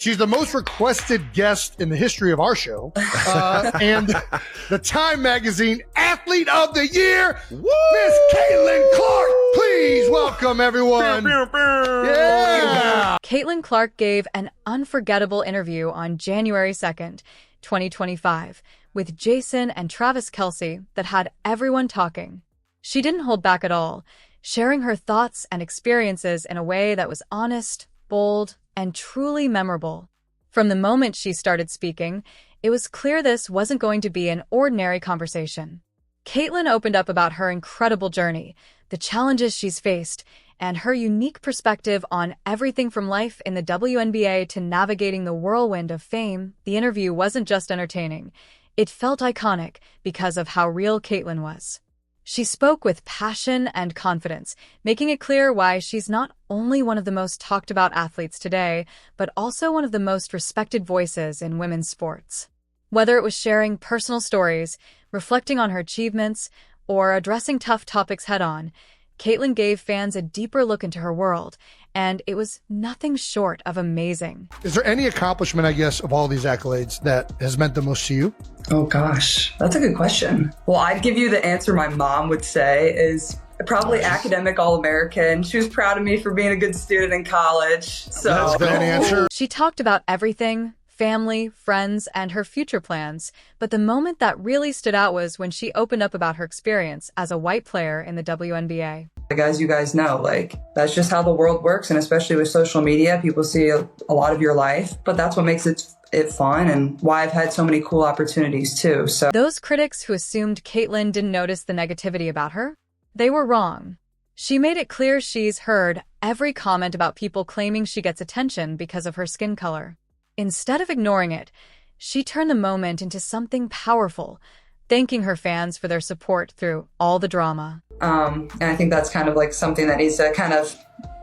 She's the most requested guest in the history of our show. And the Time Magazine Athlete of the Year, Miss Caitlin Clark. Please welcome everyone. Yeah. Caitlin Clark gave an unforgettable interview on January 2nd, 2025, with Jason and Travis Kelce that had everyone talking. She didn't hold back at all, sharing her thoughts and experiences in a way that was honest, bold, and truly memorable. From the moment she started speaking, it was clear this wasn't going to be an ordinary conversation. Caitlin opened up about her incredible journey, the challenges she's faced, and her unique perspective on everything from life in the WNBA to navigating the whirlwind of fame. The interview wasn't just entertaining. It felt iconic because of how real Caitlin was. She spoke with passion and confidence, making it clear why she's not only one of the most talked about athletes today, but also one of the most respected voices in women's sports. Whether it was sharing personal stories, reflecting on her achievements, or addressing tough topics head-on, Caitlin gave fans a deeper look into her world, and it was nothing short of amazing. Is there any accomplishment, I guess, of all these accolades that has meant the most to you? Oh gosh, that's a good question. Well, I'd give you the answer my mom would say is probably academic All-American. She was proud of me for being a good student in college. So that's an answer. She talked about everything, family, friends, and her future plans, but the moment that really stood out was when she opened up about her experience as a white player in the WNBA. As you guys know, that's just how the world works, and especially with social media, people see a lot of your life, but that's what makes it fun and why I've had so many cool opportunities too. So those critics who assumed Caitlin didn't notice the negativity about her, they were wrong. She made it clear she's heard every comment about people claiming she gets attention because of her skin color. Instead of ignoring it, she turned the moment into something powerful, thanking her fans for their support through all the drama. And I think that's kind of something that needs to kind of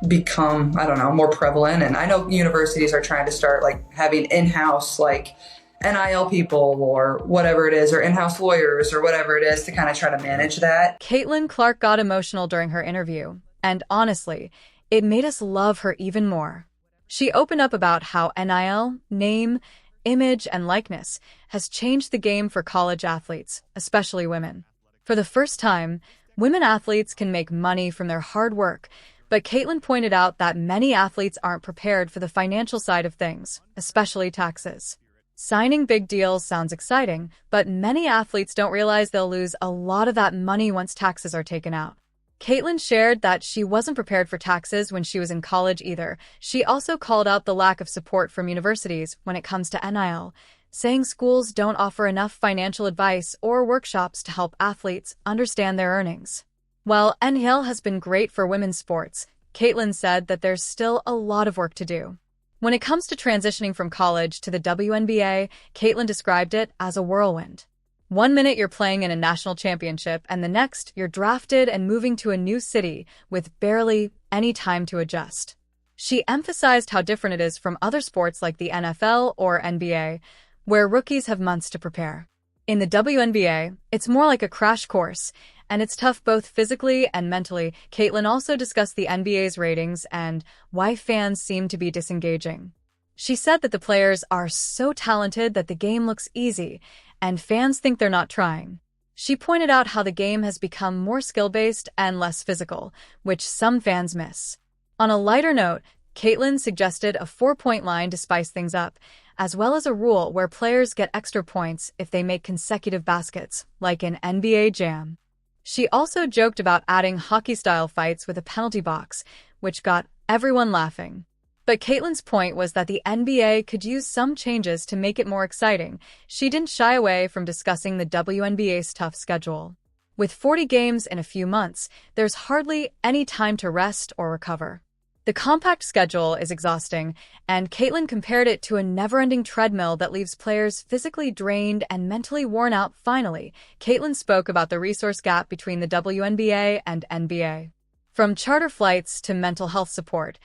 become, more prevalent. And I know universities are trying to start having in-house NIL people or whatever it is, or in-house lawyers or whatever it is to kind of try to manage that. Caitlin Clark got emotional during her interview, and honestly, it made us love her even more. She opened up about how NIL, name, image, and likeness has changed the game for college athletes, especially women. For the first time, women athletes can make money from their hard work, but Caitlin pointed out that many athletes aren't prepared for the financial side of things, especially taxes. Signing big deals sounds exciting, but many athletes don't realize they'll lose a lot of that money once taxes are taken out. Caitlin shared that she wasn't prepared for taxes when she was in college either. She also called out the lack of support from universities when it comes to NIL, saying schools don't offer enough financial advice or workshops to help athletes understand their earnings. While NIL has been great for women's sports, Caitlin said that there's still a lot of work to do. When it comes to transitioning from college to the WNBA, Caitlin described it as a whirlwind. 1 minute you're playing in a national championship, and the next you're drafted and moving to a new city with barely any time to adjust. She emphasized how different it is from other sports like the NFL or NBA, where rookies have months to prepare. In the WNBA, it's more like a crash course, and it's tough both physically and mentally. Caitlin also discussed the NBA's ratings and why fans seem to be disengaging. She said that the players are so talented that the game looks easy, and fans think they're not trying. She pointed out how the game has become more skill-based and less physical, which some fans miss. On a lighter note, Caitlin suggested a 4-point line to spice things up, as well as a rule where players get extra points if they make consecutive baskets, like in NBA Jam. She also joked about adding hockey-style fights with a penalty box, which got everyone laughing. But Caitlin's point was that the NBA could use some changes to make it more exciting. She didn't shy away from discussing the WNBA's tough schedule. With 40 games in a few months, there's hardly any time to rest or recover. The compact schedule is exhausting, and Caitlin compared it to a never-ending treadmill that leaves players physically drained and mentally worn out. Finally, Caitlin spoke about the resource gap between the WNBA and NBA. From charter flights to mental health support,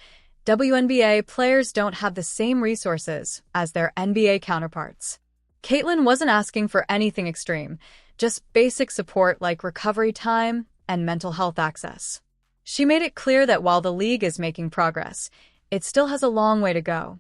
WNBA players don't have the same resources as their NBA counterparts. Caitlin wasn't asking for anything extreme, just basic support like recovery time and mental health access. She made it clear that while the league is making progress, it still has a long way to go.